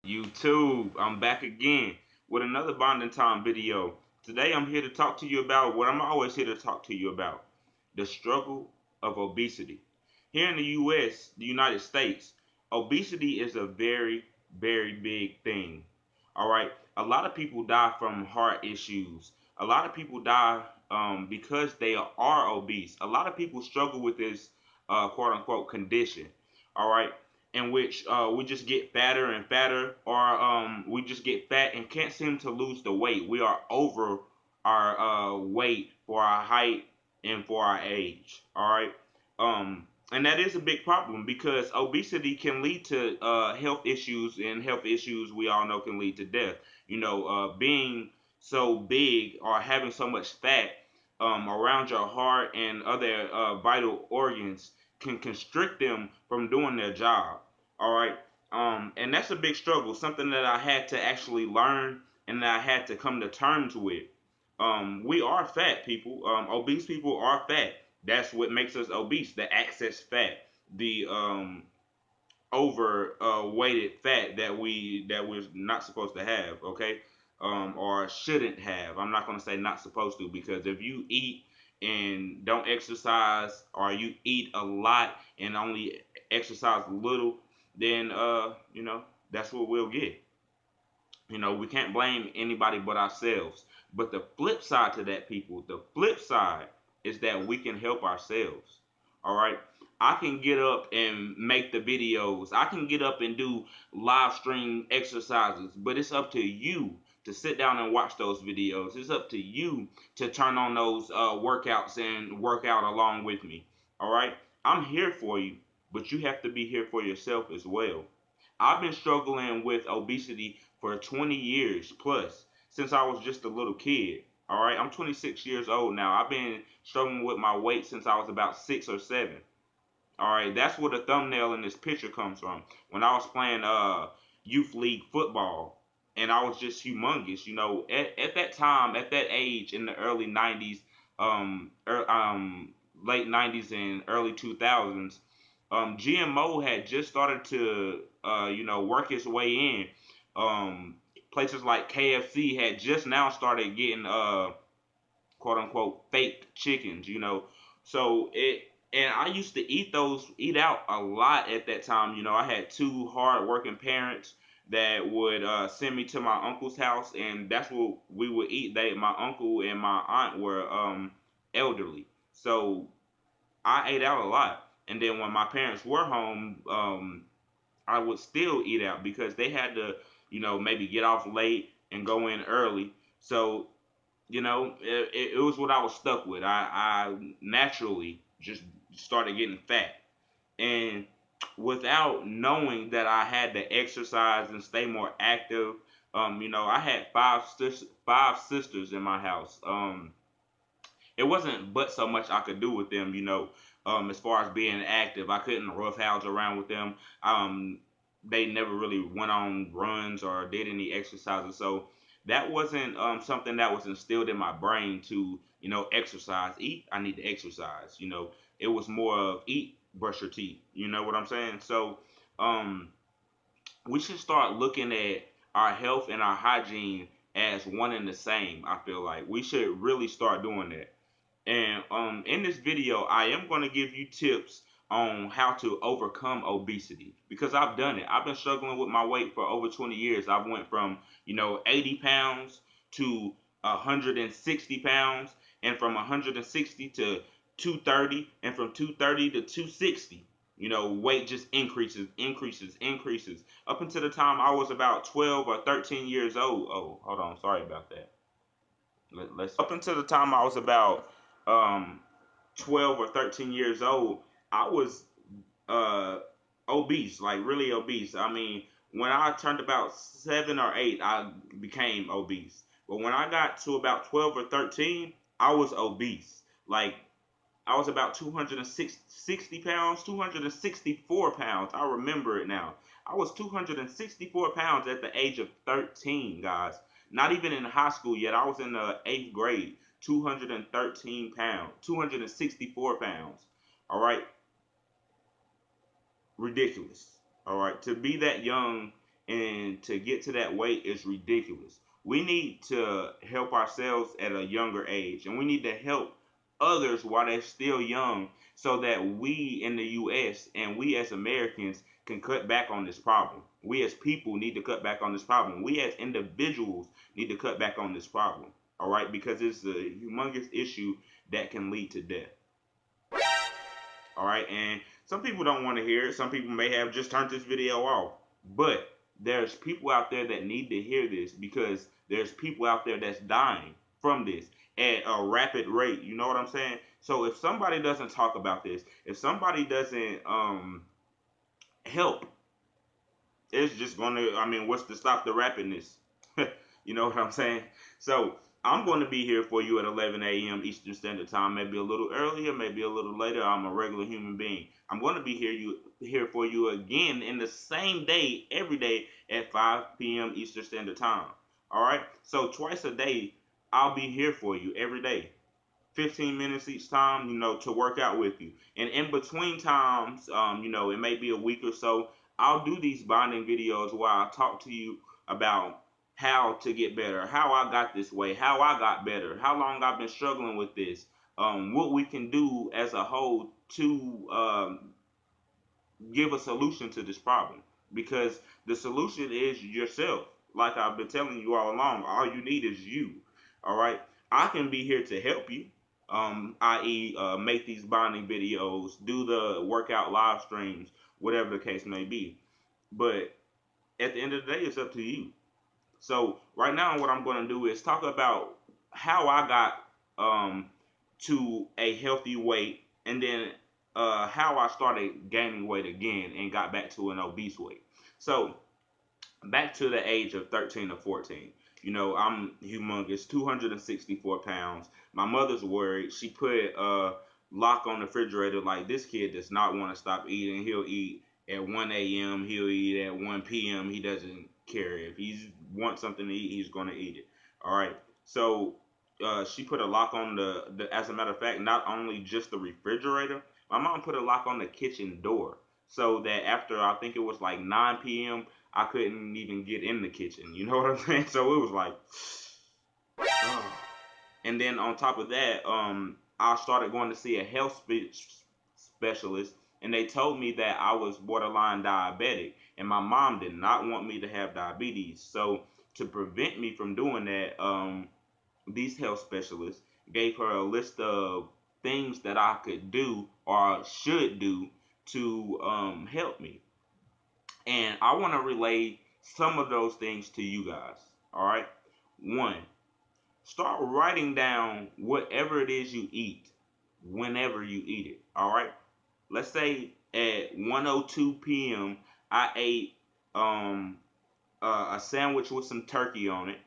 YouTube, I'm back again with another bonding time video. Today I'm here to talk to you about what I'm always here to talk to you about, the struggle of obesity. Here in the US, the United States, obesity is a very, very big thing. All right, a lot of people die from heart issues. A lot of people die because they are obese. A lot of people struggle with this quote unquote condition. All right, in which we just get fatter and fatter, or we just get fat and can't seem to lose the weight. We are over our weight for our height and for our age. All right, and that is a big problem because obesity can lead to health issues, and health issues we all know can lead to death. Being so big or having so much fat around your heart and other vital organs can constrict them from doing their job. All right. And that's a big struggle, something that I had to actually learn and that I had to come to terms with. We are fat people. Obese people are fat. That's what makes us obese. The excess fat, the over weighted fat that we're not supposed to have. Okay, or shouldn't have. I'm not gonna say not supposed to, because if you eat and don't exercise, or you eat a lot and only exercise a little, then that's what we'll get. We can't blame anybody but ourselves. But the flip side to that, people, the flip side is that we can help ourselves. All right. I can get up and make the videos. I can get up and do live stream exercises, but it's up to you to sit down and watch those videos. It's up to you to turn on those workouts and work out along with me. All right. I'm here for you, but you have to be here for yourself as well. I've been struggling with obesity for 20 years plus, since I was just a little kid. All right, I'm 26 years old now. I've been struggling with my weight since I was about 6 or 7. All right, that's where the thumbnail in this picture comes from. When I was playing youth league football, and I was just humongous. At that time, at that age, in the early 90s, late 90s and early 2000s, GMO had just started to work its way in. Places like KFC had just now started getting quote unquote fake chickens. So it and I used to eat out a lot at that time. I had two hard working parents that would send me to my uncle's house, and that's what we would eat. My uncle and my aunt were elderly, so I ate out a lot. And then when my parents were home, I would still eat out because they had to, maybe get off late and go in early. So, it was what I was stuck with. I naturally just started getting fat. And without knowing that I had to exercise and stay more active, I had five sisters in my house. It wasn't but so much I could do with them, as far as being active. I couldn't roughhouse around with them. They never really went on runs or did any exercises, so that wasn't something that was instilled in my brain to, exercise. Eat, I need to exercise. It was more of eat, brush your teeth. You know what I'm saying? So, um, we should start looking at our health and our hygiene as one and the same. I feel like we should really start doing that. And in this video, I am going to give you tips on how to overcome obesity, because I've done it. I've been struggling with my weight for over 20 years. I've went from 80 pounds to 160 pounds, and from 160 to 230, and from 230 to 260. Weight just increases, increases, increases, up until the time I was about 12 or 13 years old. Oh, hold on, sorry about that. Let's up until the time I was about um 12 or 13 years old, I was uh obese, like really obese. I mean, when I turned about 7 or 8, I became obese. But when I got to about 12 or 13, I was obese. Like, I was about 260 pounds, 264 pounds. I remember it now. I was 264 pounds at the age of 13, guys. Not even in high school yet. I was in the 8th grade. 213 pounds, 264 pounds. All right, ridiculous. All right, to be that young and to get to that weight is ridiculous. We need to help ourselves at a younger age, and we need to help others while they're still young, so that we in the US and we as Americans can cut back on this problem. We as people need to cut back on this problem. We as individuals need to cut back on this problem. All right, because it's a humongous issue that can lead to death. All right, and some people don't want to hear it. Some people may have just turned this video off, but there's people out there that need to hear this, because there's people out there that's dying from this at a rapid rate. You know what I'm saying? So if somebody doesn't talk about this, if somebody doesn't help, it's just gonna, I mean, what's to stop the rapidness? You know what I'm saying? So I'm going to be here for you at 11 a.m. Eastern Standard Time, maybe a little earlier, maybe a little later. I'm a regular human being. I'm going to be here for you again in the same day, every day at 5 p.m. Eastern Standard Time. All right? So twice a day, I'll be here for you every day. 15 minutes each time, to work out with you. And in between times, it may be a week or so, I'll do these bonding videos where I talk to you about how to get better, how I got this way, how I got better, how long I've been struggling with this, what we can do as a whole to give a solution to this problem, because the solution is yourself. Like I've been telling you all along, all you need is you. All right, I can be here to help you, i.e., make these bonding videos, do the workout live streams, whatever the case may be. But at the end of the day, it's up to you. So right now, what I'm going to do is talk about how I got to a healthy weight, and then how I started gaining weight again and got back to an obese weight. So back to the age of 13 or 14. I'm humongous, 264 pounds. My mother's worried. She put a lock on the refrigerator, like, this kid does not want to stop eating. He'll eat at 1 a.m., he'll eat at 1 p.m. He doesn't care. If he wants something to eat, he's going to eat it. All right. So she put a lock on as a matter of fact, not only just the refrigerator, my mom put a lock on the kitchen door, so that after, I think it was like 9 p.m., I couldn't even get in the kitchen. You know what I'm saying? So it was like, oh. And then on top of that, I started going to see a health specialist, and they told me that I was borderline diabetic, and my mom did not want me to have diabetes. So to prevent me from doing that, these health specialists gave her a list of things that I could do or should do to help me. And I want to relay some of those things to you guys. All right. One, start writing down whatever it is you eat whenever you eat it. All right. Let's say at 1:02 p.m. I ate a sandwich with some turkey on it,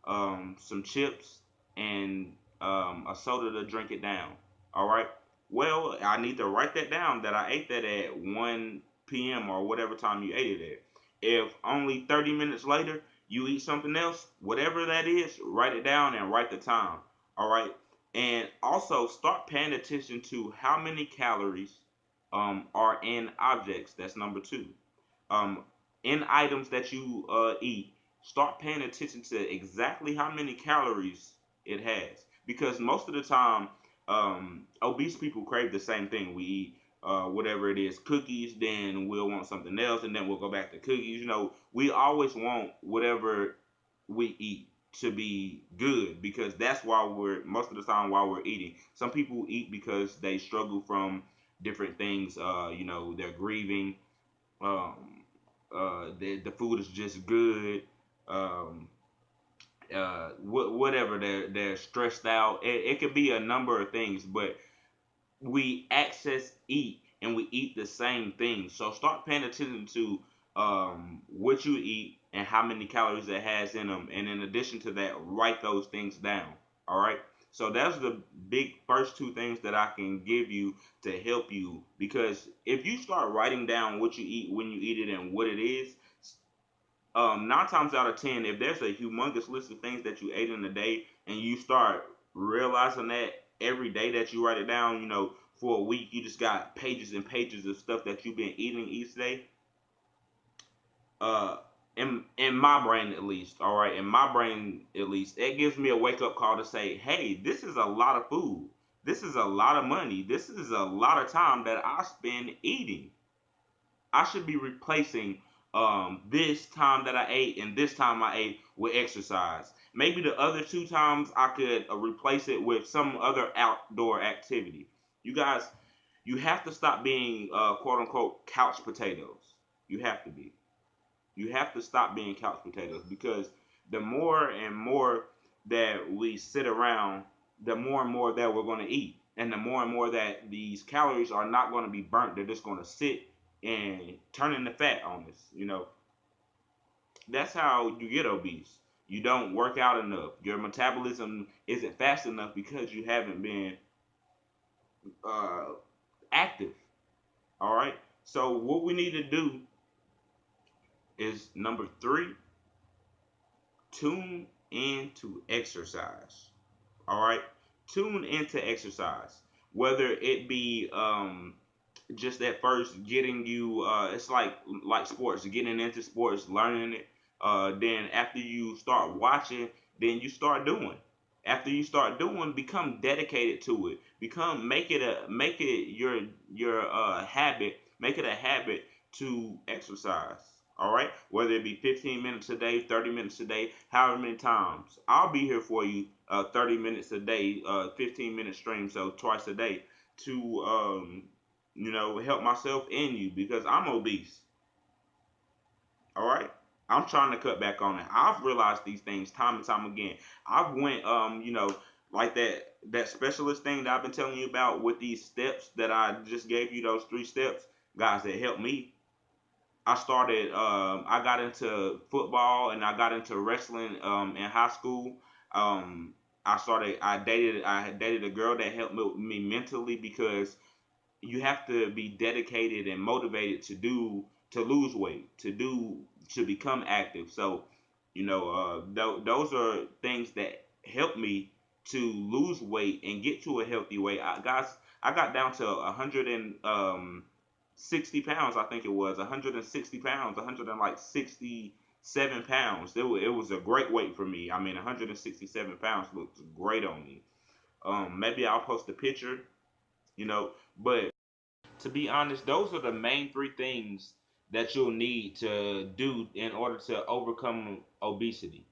some chips, and a soda to drink it down. All right. Well, I need to write that down, that I ate that at 1 p.m. or whatever time you ate it at. If only 30 minutes later you eat something else, whatever that is, write it down and write the time. All right. And also start paying attention to how many calories are in objects. That's number two. Um, in items that you eat, start paying attention to exactly how many calories it has. Because most of the time, obese people crave the same thing. We eat whatever it is, cookies, then we'll want something else, and then we'll go back to cookies. We always want whatever we eat to be good, because that's why we're, most of the time, while we're eating. Some people eat because they struggle from different things. They're grieving. Um, the food is just good. Um, whatever, they're stressed out. It could be a number of things, but we access eat, and we eat the same thing. So start paying attention to what you eat and how many calories it has in them. And in addition to that, write those things down. All right. So that's the big first two things that I can give you to help you. Because if you start writing down what you eat, when you eat it, and what it is, 9 times out of 10, if there's a humongous list of things that you ate in a day, and you start realizing that every day that you write it down, for a week, you just got pages and pages of stuff that you've been eating each day. Uh, in my brain at least, all right, in my brain at least, it gives me a wake up call to say, hey, this is a lot of food. This is a lot of money. This is a lot of time that I spend eating. I should be replacing this time that I ate and this time I ate with exercise. Maybe the other two times I could replace it with some other outdoor activity. You guys, you have to stop being quote unquote couch potatoes. You have to be. You have to stop being couch potatoes because the more and more that we sit around, the more and more that we're going to eat. And the more and more that these calories are not going to be burnt, they're just going to sit and turn into fat on us. That's how you get obese. You don't work out enough. Your metabolism isn't fast enough because you haven't been uh, active. All right. So what we need to do is number three, tune into exercise. All right, tune into exercise, whether it be just at first getting you it's like sports, getting into sports, learning it, then after you start watching, then you start doing. After you start doing, become dedicated to it. Make it your habit. Make it a habit to exercise. All right, whether it be 15 minutes a day, 30 minutes a day, however many times. I'll be here for you 30 minutes a day, 15-minute stream, so twice a day to help myself and you because I'm obese. All right, I'm trying to cut back on it. I've realized these things time and time again. I've went like that specialist thing that I've been telling you about with these steps that I just gave you, those 3 steps, guys, that helped me. I got into football and I got into wrestling in high school. Um, I had dated a girl that helped me mentally because you have to be dedicated and motivated to lose weight, to become active. So, those are things that help me to lose weight and get to a healthy weight. I got down to 160 pounds. I think it was 160 pounds, 167 pounds. It was a great weight for me. I mean, 167 pounds looks great on me. Maybe I'll post a picture, but to be honest, those are the main 3 things that you'll need to do in order to overcome obesity.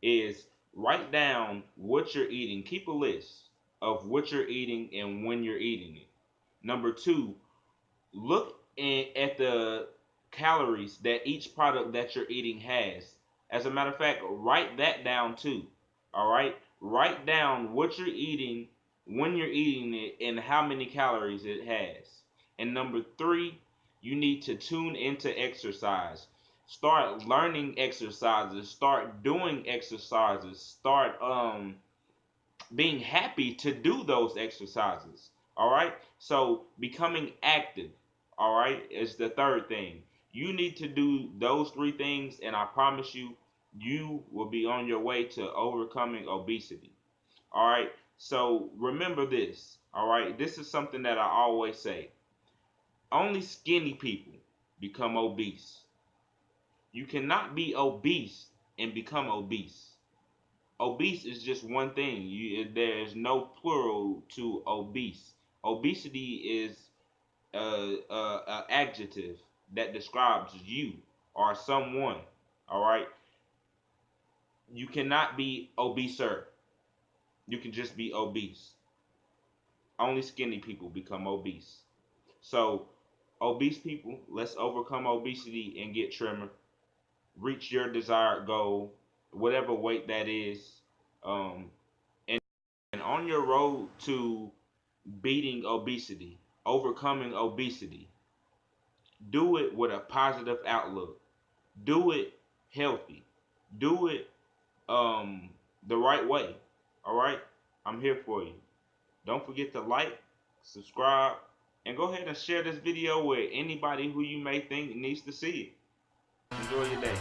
Is write down what you're eating. Keep a list of what you're eating and when you're eating it. Number 2, look at the calories that each product that you're eating has. As a matter of fact, write that down too. All right? Write down what you're eating, when you're eating it, and how many calories it has. And number 3, you need to tune into exercise. Start learning exercises, start doing exercises, start being happy to do those exercises. All right. So becoming active, all right, is the 3rd thing. You need to do those 3 things, and I promise you, you will be on your way to overcoming obesity. All right. So remember this. All right. This is something that I always say. Only skinny people become obese. You cannot be obese and become obese. Obese is just one thing. There's no plural to obese. Obesity is a adjective that describes you or someone. All right. You cannot be obeser. You can just be obese. Only skinny people become obese. So, obese people, let's overcome obesity and get trimmer. Reach your desired goal, whatever weight that is. Um, and on your road to beating obesity, overcoming obesity, do it with a positive outlook. Do it healthy. Do it the right way. All right? I'm here for you. Don't forget to like, subscribe, and go ahead and share this video with anybody who you may think needs to see it. Enjoy your day.